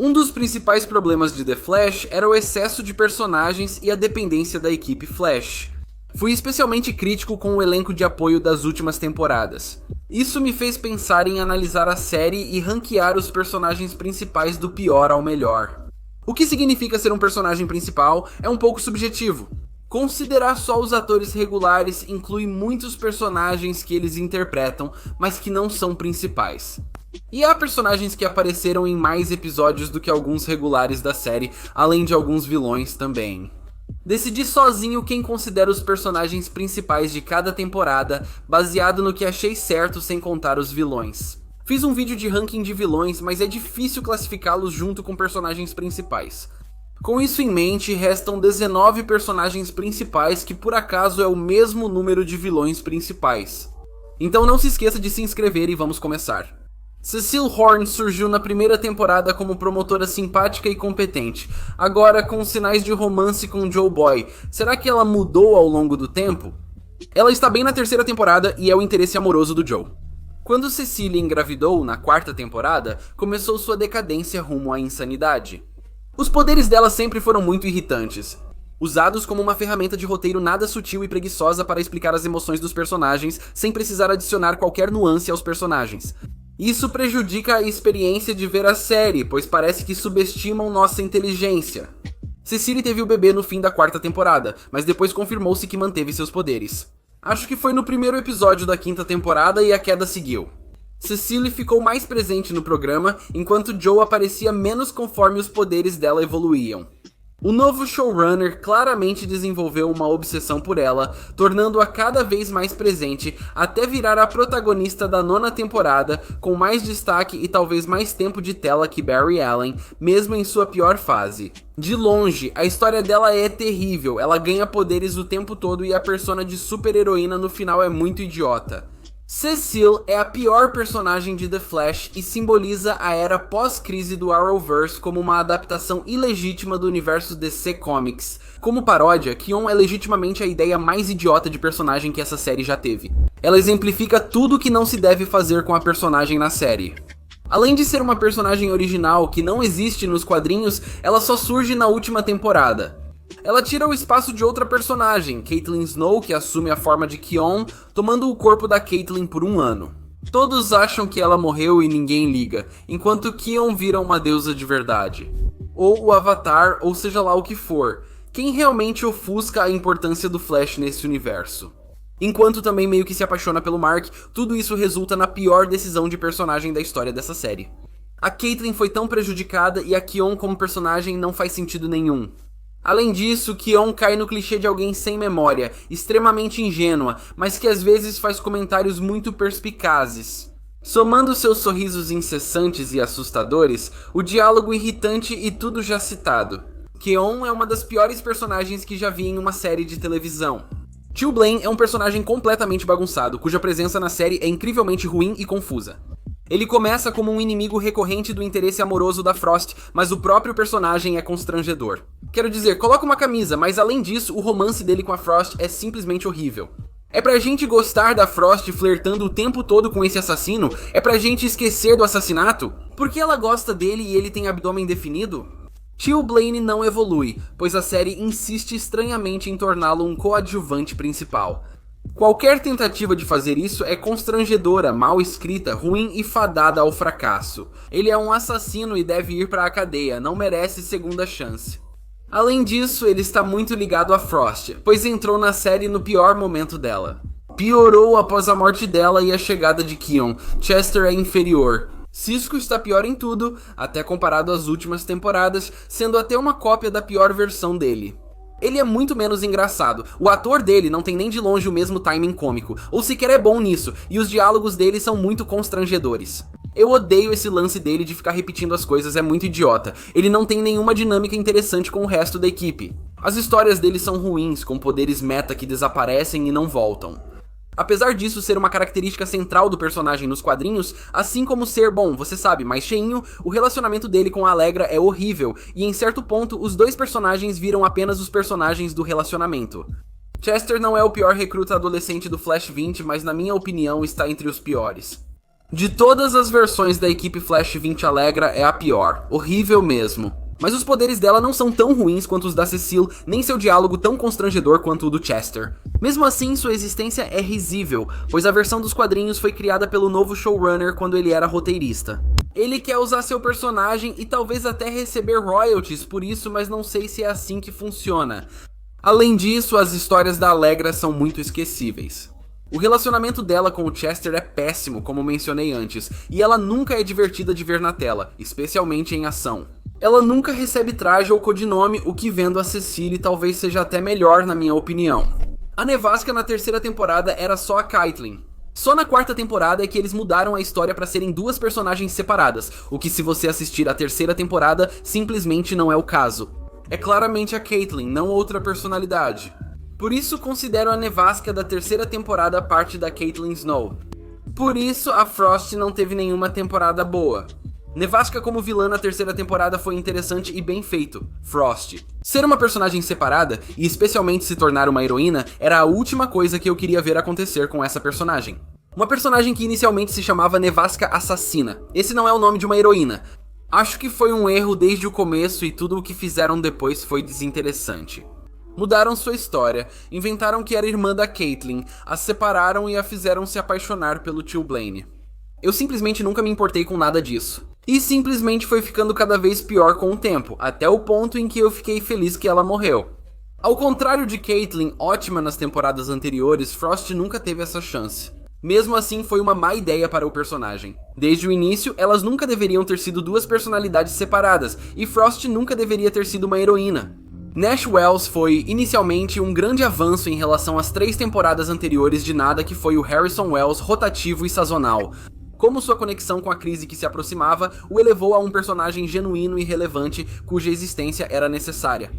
Um dos principais problemas de The Flash era o excesso de personagens e a dependência da equipe Flash. Fui especialmente crítico com o elenco de apoio das últimas temporadas. Isso me fez pensar em analisar a série e ranquear os personagens principais do pior ao melhor. O que significa ser um personagem principal é um pouco subjetivo. Considerar só os atores regulares inclui muitos personagens que eles interpretam, mas que não são principais. E há personagens que apareceram em mais episódios do que alguns regulares da série, além de alguns vilões também. Decidi sozinho quem considero os personagens principais de cada temporada, baseado no que achei certo sem contar os vilões. Fiz um vídeo de ranking de vilões, mas é difícil classificá-los junto com personagens principais. Com isso em mente, restam 19 personagens principais que por acaso é o mesmo número de vilões principais. Então não se esqueça de se inscrever e vamos começar. Cecile Horne surgiu na primeira temporada como promotora simpática e competente, agora com sinais de romance com Joe Boy. Será que ela mudou ao longo do tempo? Ela está bem na terceira temporada e é o interesse amoroso do Joe. Quando Cecile engravidou, na quarta temporada, começou sua decadência rumo à insanidade. Os poderes dela sempre foram muito irritantes, usados como uma ferramenta de roteiro nada sutil e preguiçosa para explicar as emoções dos personagens sem precisar adicionar qualquer nuance aos personagens. Isso prejudica a experiência de ver a série, pois parece que subestimam nossa inteligência. Cecile teve o bebê no fim da quarta temporada, mas depois confirmou-se que manteve seus poderes. Acho que foi no primeiro episódio da quinta temporada e a queda seguiu. Cecile ficou mais presente no programa, enquanto Joe aparecia menos conforme os poderes dela evoluíam. O novo showrunner claramente desenvolveu uma obsessão por ela, tornando-a cada vez mais presente, até virar a protagonista da nona temporada, com mais destaque e talvez mais tempo de tela que Barry Allen, mesmo em sua pior fase. De longe, a história dela é terrível, ela ganha poderes o tempo todo e a persona de super-heroína no final é muito idiota. Cecile é a pior personagem de The Flash e simboliza a era pós-crise do Arrowverse como uma adaptação ilegítima do universo DC Comics. Como paródia, Ki-On é legitimamente a ideia mais idiota de personagem que essa série já teve. Ela exemplifica tudo o que não se deve fazer com a personagem na série. Além de ser uma personagem original que não existe nos quadrinhos, ela só surge na última temporada. Ela tira o espaço de outra personagem, Caitlin Snow, que assume a forma de Ki-On, tomando o corpo da Caitlin por um ano. Todos acham que ela morreu e ninguém liga, enquanto Ki-On vira uma deusa de verdade. Ou o Avatar, ou seja lá o que for. Quem realmente ofusca a importância do Flash nesse universo? Enquanto também meio que se apaixona pelo Mark, tudo isso resulta na pior decisão de personagem da história dessa série. A Caitlin foi tão prejudicada e a Ki-On como personagem não faz sentido nenhum. Além disso, Ki-On cai no clichê de alguém sem memória, extremamente ingênua, mas que às vezes faz comentários muito perspicazes. Somando seus sorrisos incessantes e assustadores, o diálogo irritante e tudo já citado. Ki-On é uma das piores personagens que já vi em uma série de televisão. Tio Blaine é um personagem completamente bagunçado, cuja presença na série é incrivelmente ruim e confusa. Ele começa como um inimigo recorrente do interesse amoroso da Frost, mas o próprio personagem é constrangedor. Quero dizer, coloca uma camisa, mas além disso, o romance dele com a Frost é simplesmente horrível. É pra gente gostar da Frost flertando o tempo todo com esse assassino? É pra gente esquecer do assassinato? Por que ela gosta dele e ele tem abdômen definido? Tio Blaine não evolui, pois a série insiste estranhamente em torná-lo um coadjuvante principal. Qualquer tentativa de fazer isso é constrangedora, mal escrita, ruim e fadada ao fracasso. Ele é um assassino e deve ir para a cadeia, não merece segunda chance. Além disso, ele está muito ligado a Frost, pois entrou na série no pior momento dela. Piorou após a morte dela e a chegada de Ki-On. Chester é inferior. Cisco está pior em tudo, até comparado às últimas temporadas, sendo até uma cópia da pior versão dele. Ele é muito menos engraçado, o ator dele não tem nem de longe o mesmo timing cômico, ou sequer é bom nisso, e os diálogos dele são muito constrangedores. Eu odeio esse lance dele de ficar repetindo as coisas, é muito idiota. Ele não tem nenhuma dinâmica interessante com o resto da equipe. As histórias dele são ruins, com poderes meta que desaparecem e não voltam. Apesar disso ser uma característica central do personagem nos quadrinhos, assim como ser, bom, você sabe, mais cheinho, o relacionamento dele com a Allegra é horrível, e em certo ponto os dois personagens viram apenas os personagens do relacionamento. Chester não é o pior recruta adolescente do Flash 20, mas na minha opinião está entre os piores. De todas as versões da equipe Flash 20 Allegra é a pior, horrível mesmo. Mas os poderes dela não são tão ruins quanto os da Cecile, nem seu diálogo tão constrangedor quanto o do Chester. Mesmo assim, sua existência é risível, pois a versão dos quadrinhos foi criada pelo novo showrunner quando ele era roteirista. Ele quer usar seu personagem e talvez até receber royalties por isso, mas não sei se é assim que funciona. Além disso, as histórias da Allegra são muito esquecíveis. O relacionamento dela com o Chester é péssimo, como mencionei antes, e ela nunca é divertida de ver na tela, especialmente em ação. Ela nunca recebe traje ou codinome, o que vendo a Cecile talvez seja até melhor na minha opinião. A Nevasca na terceira temporada era só a Caitlyn. Só na quarta temporada é que eles mudaram a história para serem duas personagens separadas, o que se você assistir a terceira temporada simplesmente não é o caso. É claramente a Caitlyn, não outra personalidade. Por isso considero a Nevasca da terceira temporada parte da Caitlyn Snow. Por isso a Frost não teve nenhuma temporada boa. Nevasca como vilã na terceira temporada foi interessante e bem feito, Frost. Ser uma personagem separada, e especialmente se tornar uma heroína, era a última coisa que eu queria ver acontecer com essa personagem. Uma personagem que inicialmente se chamava Nevasca Assassina. Esse não é o nome de uma heroína. Acho que foi um erro desde o começo e tudo o que fizeram depois foi desinteressante. Mudaram sua história, inventaram que era irmã da Caitlyn, a separaram e a fizeram se apaixonar pelo tio Blaine. Eu simplesmente nunca me importei com nada disso. E simplesmente foi ficando cada vez pior com o tempo, até o ponto em que eu fiquei feliz que ela morreu. Ao contrário de Caitlyn, ótima nas temporadas anteriores, Frost nunca teve essa chance. Mesmo assim, foi uma má ideia para o personagem. Desde o início, elas nunca deveriam ter sido duas personalidades separadas, e Frost nunca deveria ter sido uma heroína. Nash Wells foi, inicialmente, um grande avanço em relação às 3 temporadas anteriores de nada que foi o Harrison Wells rotativo e sazonal. Como sua conexão com a crise que se aproximava o elevou a um personagem genuíno e relevante cuja existência era necessária.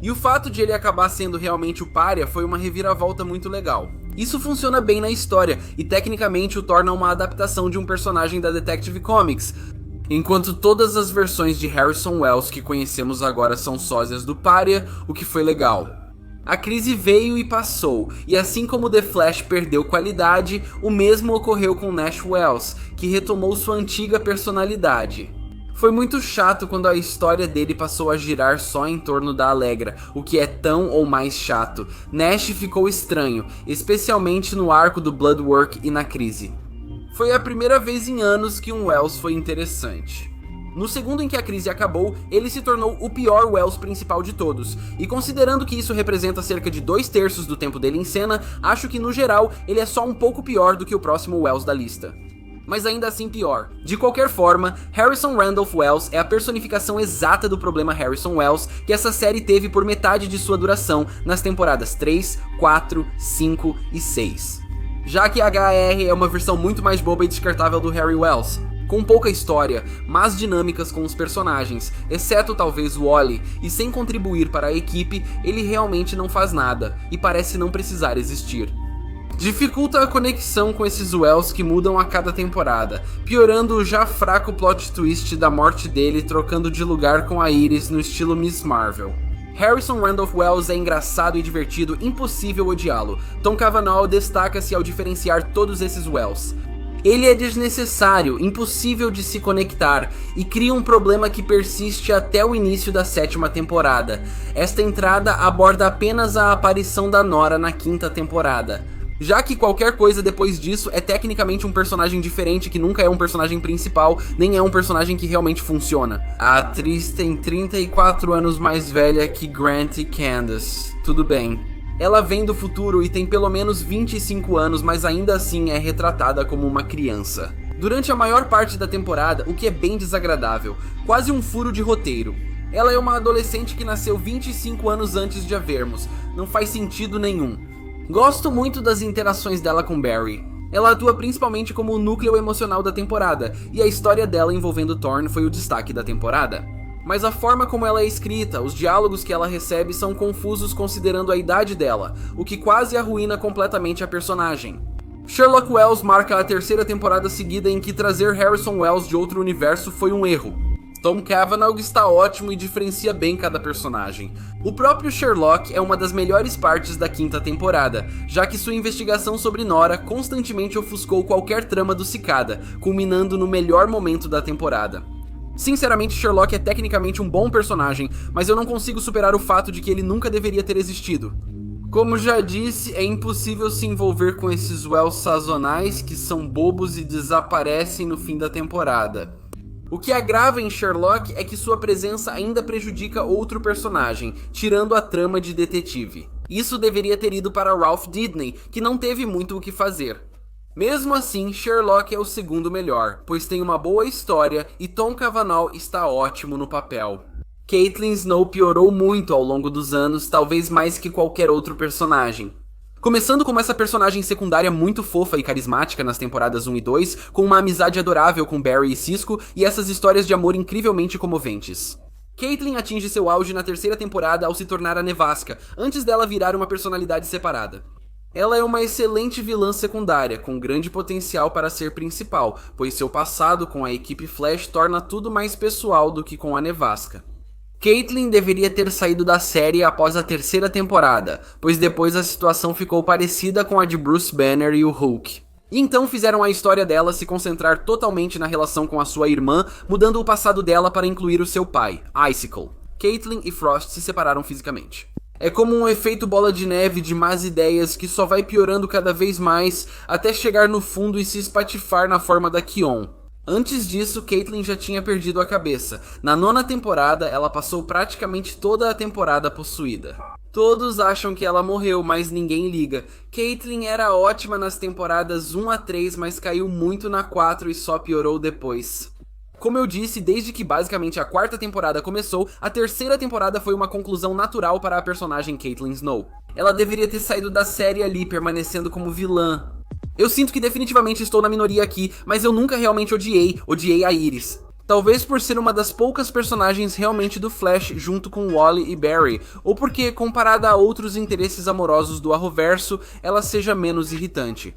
E o fato de ele acabar sendo realmente o pária foi uma reviravolta muito legal. Isso funciona bem na história e tecnicamente o torna uma adaptação de um personagem da Detective Comics, enquanto todas as versões de Harrison Wells que conhecemos agora são sósias do pária, o que foi legal. A crise veio e passou, e assim como The Flash perdeu qualidade, o mesmo ocorreu com Nash Wells, que retomou sua antiga personalidade. Foi muito chato quando a história dele passou a girar só em torno da Allegra, o que é tão ou mais chato. Nash ficou estranho, especialmente no arco do Bloodwork e na crise. Foi a primeira vez em anos que um Wells foi interessante. No segundo em que a crise acabou, ele se tornou o pior Wells principal de todos, e considerando que isso representa cerca de 2/3 do tempo dele em cena, acho que no geral ele é só um pouco pior do que o próximo Wells da lista. Mas ainda assim pior. De qualquer forma, Harrison Randolph Wells é a personificação exata do problema Harrison Wells que essa série teve por metade de sua duração nas temporadas 3, 4, 5 e 6. Já que a HR é uma versão muito mais boba e descartável do Harry Wells, com pouca história, mas dinâmicas com os personagens, exceto talvez o Wally, e sem contribuir para a equipe, ele realmente não faz nada, e parece não precisar existir. Dificulta a conexão com esses Wells que mudam a cada temporada, piorando o já fraco plot twist da morte dele trocando de lugar com a Iris no estilo Miss Marvel. Harrison Randolph Wells é engraçado e divertido, impossível odiá-lo. Tom Cavanaugh destaca-se ao diferenciar todos esses Wells. Ele é desnecessário, impossível de se conectar, e cria um problema que persiste até o início da 7ª temporada. Esta entrada aborda apenas a aparição da Nora na 5ª temporada. Já que qualquer coisa depois disso é tecnicamente um personagem diferente que nunca é um personagem principal, nem é um personagem que realmente funciona. A atriz tem 34 anos mais velha que Grant e Candace. Tudo bem. Ela vem do futuro e tem pelo menos 25 anos, mas ainda assim é retratada como uma criança. Durante a maior parte da temporada, o que é bem desagradável, quase um furo de roteiro. Ela é uma adolescente que nasceu 25 anos antes de a vermos, não faz sentido nenhum. Gosto muito das interações dela com Barry. Ela atua principalmente como o núcleo emocional da temporada, e a história dela envolvendo Thorne foi o destaque da temporada. Mas a forma como ela é escrita, os diálogos que ela recebe são confusos considerando a idade dela, o que quase arruína completamente a personagem. Sherlock Wells marca a 3ª temporada seguida em que trazer Harrison Wells de outro universo foi um erro. Tom Cavanagh está ótimo e diferencia bem cada personagem. O próprio Sherlock é uma das melhores partes da quinta temporada, já que sua investigação sobre Nora constantemente ofuscou qualquer trama do Cicada, culminando no melhor momento da temporada. Sinceramente, Sherlock é tecnicamente um bom personagem, mas eu não consigo superar o fato de que ele nunca deveria ter existido. Como já disse, é impossível se envolver com esses Wells sazonais que são bobos e desaparecem no fim da temporada. O que agrava em Sherlock é que sua presença ainda prejudica outro personagem, tirando a trama de detetive. Isso deveria ter ido para Ralph Dibny, que não teve muito o que fazer. Mesmo assim, Sherlock é o segundo melhor, pois tem uma boa história e Tom Cavanagh está ótimo no papel. Caitlin Snow piorou muito ao longo dos anos, talvez mais que qualquer outro personagem. Começando como essa personagem secundária muito fofa e carismática nas temporadas 1 e 2, com uma amizade adorável com Barry e Cisco e essas histórias de amor incrivelmente comoventes. Caitlin atinge seu auge na terceira temporada ao se tornar a Nevasca, antes dela virar uma personalidade separada. Ela é uma excelente vilã secundária, com grande potencial para ser principal, pois seu passado com a equipe Flash torna tudo mais pessoal do que com a Nevasca. Caitlin deveria ter saído da série após a terceira temporada, pois depois a situação ficou parecida com a de Bruce Banner e o Hulk. E então fizeram a história dela se concentrar totalmente na relação com a sua irmã, mudando o passado dela para incluir o seu pai, Icicle. Caitlin e Frost se separaram fisicamente. É como um efeito bola de neve de más ideias que só vai piorando cada vez mais até chegar no fundo e se espatifar na forma da Kion. Antes disso, Caitlin já tinha perdido a cabeça. Na nona temporada, ela passou praticamente toda a temporada possuída. Todos acham que ela morreu, mas ninguém liga. Caitlin era ótima nas temporadas 1 a 3, mas caiu muito na 4 e só piorou depois. Como eu disse, desde que basicamente a quarta temporada começou, a terceira temporada foi uma conclusão natural para a personagem Caitlin Snow. Ela deveria ter saído da série ali, permanecendo como vilã. Eu sinto que definitivamente estou na minoria aqui, mas eu nunca realmente odiei a Iris. Talvez por ser uma das poucas personagens realmente do Flash junto com Wally e Barry, ou porque, comparada a outros interesses amorosos do Arrowverso, ela seja menos irritante.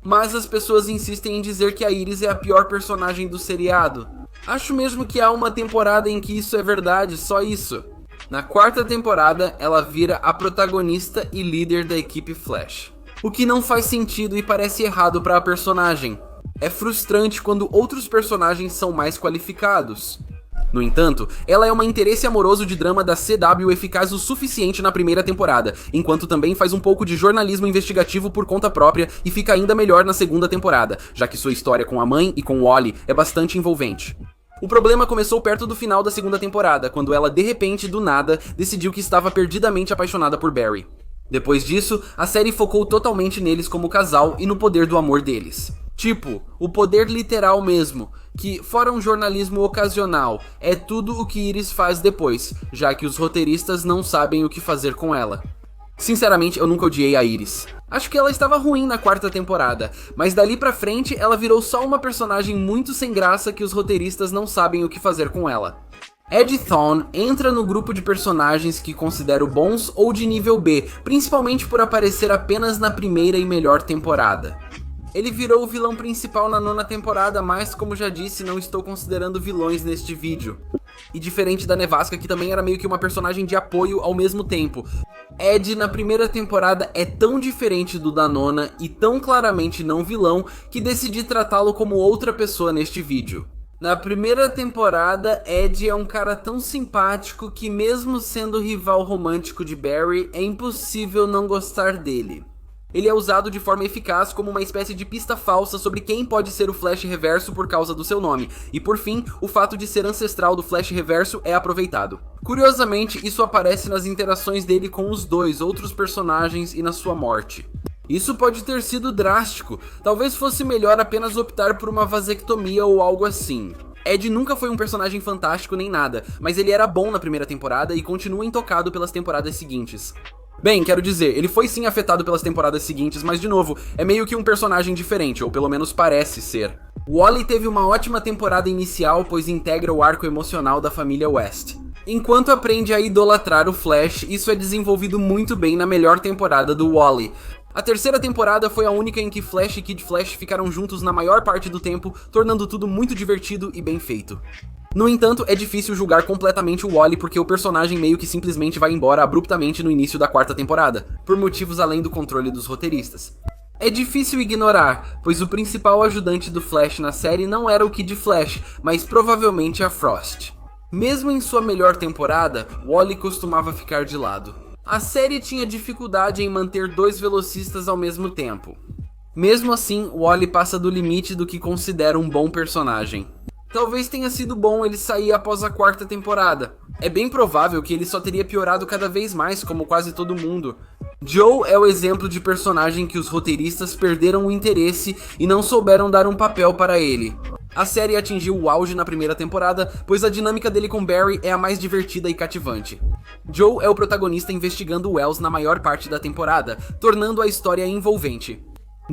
Mas as pessoas insistem em dizer que a Iris é a pior personagem do seriado. Acho mesmo que há uma temporada em que isso é verdade, só isso. Na quarta temporada, ela vira a protagonista e líder da equipe Flash. O que não faz sentido e parece errado para a personagem. É frustrante quando outros personagens são mais qualificados. No entanto, ela é um interesse amoroso de drama da CW eficaz o suficiente na primeira temporada, enquanto também faz um pouco de jornalismo investigativo por conta própria e fica ainda melhor na segunda temporada, já que sua história com a mãe e com Wally é bastante envolvente. O problema começou perto do final da segunda temporada, quando ela de repente, do nada, decidiu que estava perdidamente apaixonada por Barry. Depois disso, a série focou totalmente neles como casal e no poder do amor deles. Tipo, o poder literal mesmo, que, fora um jornalismo ocasional, é tudo o que Iris faz depois, já que os roteiristas não sabem o que fazer com ela. Sinceramente, eu nunca odiei a Iris. Acho que ela estava ruim na quarta temporada, mas dali pra frente ela virou só uma personagem muito sem graça que os roteiristas não sabem o que fazer com ela. Ed Thawne entra no grupo de personagens que considero bons ou de nível B, principalmente por aparecer apenas na primeira e melhor temporada. Ele virou o vilão principal na nona temporada, mas como já disse, não estou considerando vilões neste vídeo. E diferente da Nevasca, que também era meio que uma personagem de apoio ao mesmo tempo. Ed na primeira temporada é tão diferente do da nona e tão claramente não vilão que decidi tratá-lo como outra pessoa neste vídeo. Na primeira temporada, Ed é um cara tão simpático que mesmo sendo rival romântico de Barry, é impossível não gostar dele. Ele é usado de forma eficaz como uma espécie de pista falsa sobre quem pode ser o Flash Reverso por causa do seu nome, e por fim, o fato de ser ancestral do Flash Reverso é aproveitado. Curiosamente, isso aparece nas interações dele com os dois outros personagens e na sua morte. Isso pode ter sido drástico, talvez fosse melhor apenas optar por uma vasectomia ou algo assim. Ed nunca foi um personagem fantástico nem nada, mas ele era bom na primeira temporada e continua intocado pelas temporadas seguintes. Bem, quero dizer, ele foi sim afetado pelas temporadas seguintes, mas de novo, é meio que um personagem diferente, ou pelo menos parece ser. Wally teve uma ótima temporada inicial, pois integra o arco emocional da família West. Enquanto aprende a idolatrar o Flash, isso é desenvolvido muito bem na melhor temporada do Wally. A terceira temporada foi a única em que Flash e Kid Flash ficaram juntos na maior parte do tempo, tornando tudo muito divertido e bem feito. No entanto, é difícil julgar completamente o Wally porque o personagem meio que simplesmente vai embora abruptamente no início da quarta temporada, por motivos além do controle dos roteiristas. É difícil ignorar, pois o principal ajudante do Flash na série não era o Kid Flash, mas provavelmente a Frost. Mesmo em sua melhor temporada, Wally costumava ficar de lado. A série tinha dificuldade em manter dois velocistas ao mesmo tempo. Mesmo assim, Wally passa do limite do que considera um bom personagem. Talvez tenha sido bom ele sair após a quarta temporada. É bem provável que ele só teria piorado cada vez mais, como quase todo mundo. Joe é o exemplo de personagem que os roteiristas perderam o interesse e não souberam dar um papel para ele. A série atingiu o auge na primeira temporada, pois a dinâmica dele com Barry é a mais divertida e cativante. Joe é o protagonista investigando Wells na maior parte da temporada, tornando a história envolvente.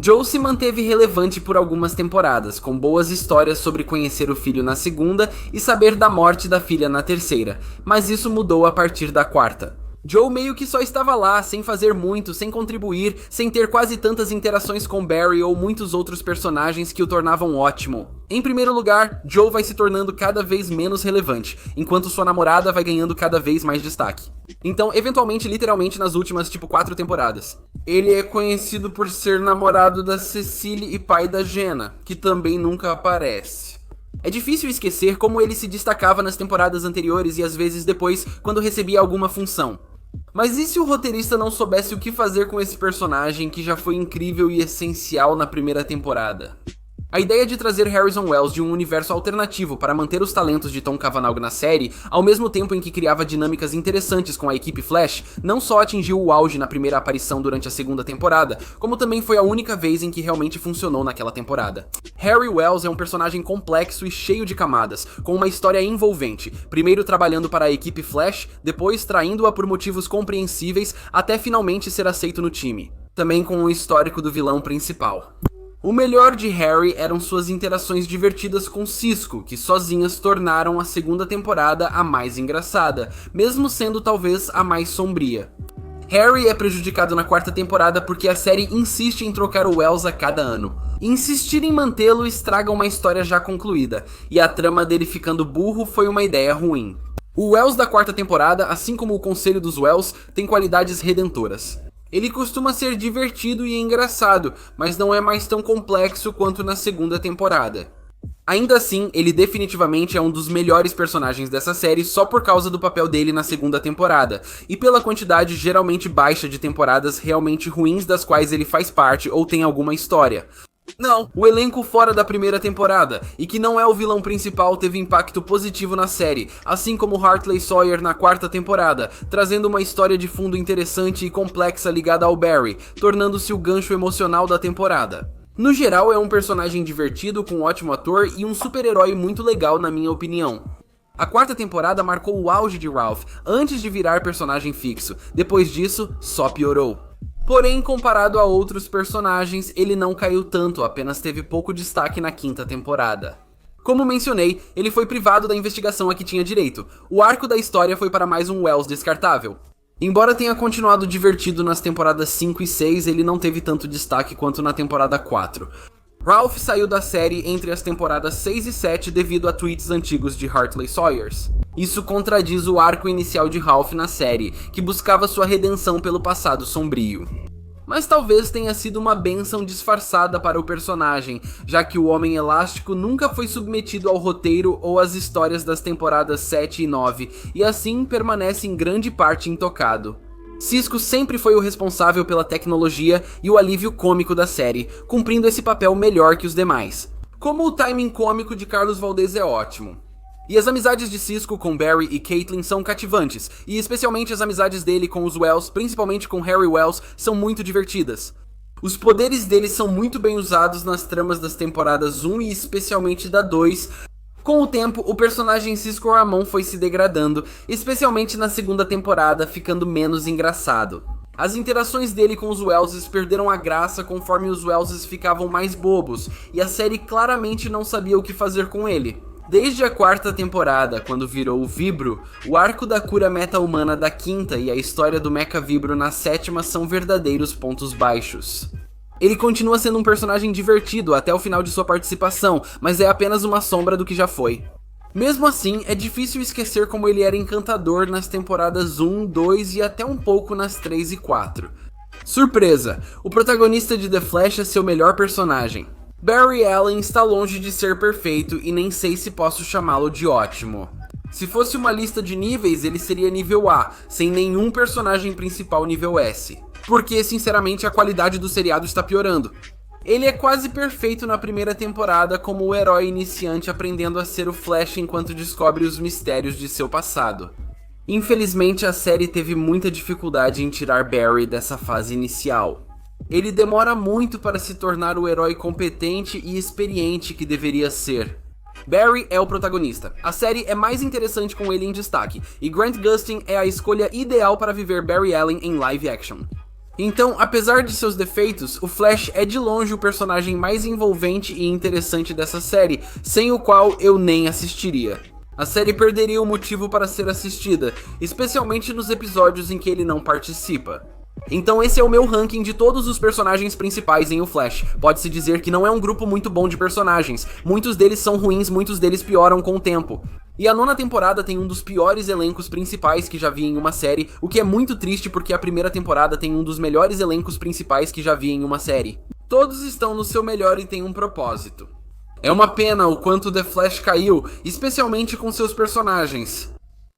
Joe se manteve relevante por algumas temporadas, com boas histórias sobre conhecer o filho na segunda e saber da morte da filha na terceira, mas isso mudou a partir da quarta. Joe meio que só estava lá, sem fazer muito, sem contribuir, sem ter quase tantas interações com Barry ou muitos outros personagens que o tornavam ótimo. Em primeiro lugar, Joe vai se tornando cada vez menos relevante, enquanto sua namorada vai ganhando cada vez mais destaque. Então, eventualmente, literalmente nas últimas, 4 temporadas. Ele é conhecido por ser namorado da Cecily e pai da Jenna, que também nunca aparece. É difícil esquecer como ele se destacava nas temporadas anteriores e às vezes depois, quando recebia alguma função. Mas e se o roteirista não soubesse o que fazer com esse personagem que já foi incrível e essencial na primeira temporada? A ideia de trazer Harrison Wells de um universo alternativo para manter os talentos de Tom Cavanagh na série, ao mesmo tempo em que criava dinâmicas interessantes com a equipe Flash, não só atingiu o auge na primeira aparição durante a segunda temporada, como também foi a única vez em que realmente funcionou naquela temporada. Harry Wells é um personagem complexo e cheio de camadas, com uma história envolvente, primeiro trabalhando para a equipe Flash, depois traindo-a por motivos compreensíveis, até finalmente ser aceito no time. Também com o histórico do vilão principal. O melhor de Harry eram suas interações divertidas com Cisco, que sozinhas tornaram a segunda temporada a mais engraçada, mesmo sendo talvez a mais sombria. Harry é prejudicado na quarta temporada porque a série insiste em trocar o Wells a cada ano. Insistir em mantê-lo estraga uma história já concluída, e a trama dele ficando burro foi uma ideia ruim. O Wells da quarta temporada, assim como o Conselho dos Wells, tem qualidades redentoras. Ele costuma ser divertido e engraçado, mas não é mais tão complexo quanto na segunda temporada. Ainda assim, ele definitivamente é um dos melhores personagens dessa série só por causa do papel dele na segunda temporada, e pela quantidade geralmente baixa de temporadas realmente ruins das quais ele faz parte ou tem alguma história. Não, o elenco fora da primeira temporada, e que não é o vilão principal, teve impacto positivo na série, assim como Hartley Sawyer na quarta temporada, trazendo uma história de fundo interessante e complexa ligada ao Barry, tornando-se o gancho emocional da temporada. No geral, é um personagem divertido, com um ótimo ator e um super-herói muito legal na minha opinião. A quarta temporada marcou o auge de Ralph, antes de virar personagem fixo, depois disso, só piorou. Porém, comparado a outros personagens, ele não caiu tanto, apenas teve pouco destaque na quinta temporada. Como mencionei, ele foi privado da investigação a que tinha direito. O arco da história foi para mais um Wells descartável. Embora tenha continuado divertido nas temporadas 5 e 6, ele não teve tanto destaque quanto na temporada 4. Ralph saiu da série entre as temporadas 6 e 7 devido a tweets antigos de Hartley Sawyers. Isso contradiz o arco inicial de Ralph na série, que buscava sua redenção pelo passado sombrio. Mas talvez tenha sido uma bênção disfarçada para o personagem, já que o Homem Elástico nunca foi submetido ao roteiro ou às histórias das temporadas 7 e 9, e assim permanece em grande parte intocado. Cisco sempre foi o responsável pela tecnologia e o alívio cômico da série, cumprindo esse papel melhor que os demais. Como o timing cômico de Carlos Valdez é ótimo. E as amizades de Cisco com Barry e Caitlin são cativantes, e especialmente as amizades dele com os Wells, principalmente com Harry Wells, são muito divertidas. Os poderes dele são muito bem usados nas tramas das temporadas 1 e especialmente da 2. Com o tempo, o personagem Cisco Ramon foi se degradando, especialmente na segunda temporada, ficando menos engraçado. As interações dele com os Wellses perderam a graça conforme os Wellses ficavam mais bobos, e a série claramente não sabia o que fazer com ele. Desde a quarta temporada, quando virou o Vibro, o arco da cura meta-humana da quinta e a história do Mecha Vibro na sétima são verdadeiros pontos baixos. Ele continua sendo um personagem divertido até o final de sua participação, mas é apenas uma sombra do que já foi. Mesmo assim, é difícil esquecer como ele era encantador nas temporadas 1, 2 e até um pouco nas 3 e 4. Surpresa! O protagonista de The Flash é seu melhor personagem. Barry Allen está longe de ser perfeito e nem sei se posso chamá-lo de ótimo. Se fosse uma lista de níveis, ele seria nível A, sem nenhum personagem principal nível S. Porque, sinceramente, a qualidade do seriado está piorando. Ele é quase perfeito na primeira temporada como o herói iniciante aprendendo a ser o Flash enquanto descobre os mistérios de seu passado. Infelizmente, a série teve muita dificuldade em tirar Barry dessa fase inicial. Ele demora muito para se tornar o herói competente e experiente que deveria ser. Barry é o protagonista. A série é mais interessante com ele em destaque, e Grant Gustin é a escolha ideal para viver Barry Allen em live action. Então, apesar de seus defeitos, o Flash é de longe o personagem mais envolvente e interessante dessa série, sem o qual eu nem assistiria. A série perderia o motivo para ser assistida, especialmente nos episódios em que ele não participa. Então esse é o meu ranking de todos os personagens principais em O Flash. Pode-se dizer que não é um grupo muito bom de personagens, muitos deles são ruins, muitos deles pioram com o tempo. E a nona temporada tem um dos piores elencos principais que já vi em uma série, o que é muito triste porque a primeira temporada tem um dos melhores elencos principais que já vi em uma série. Todos estão no seu melhor e têm um propósito. É uma pena o quanto The Flash caiu, especialmente com seus personagens.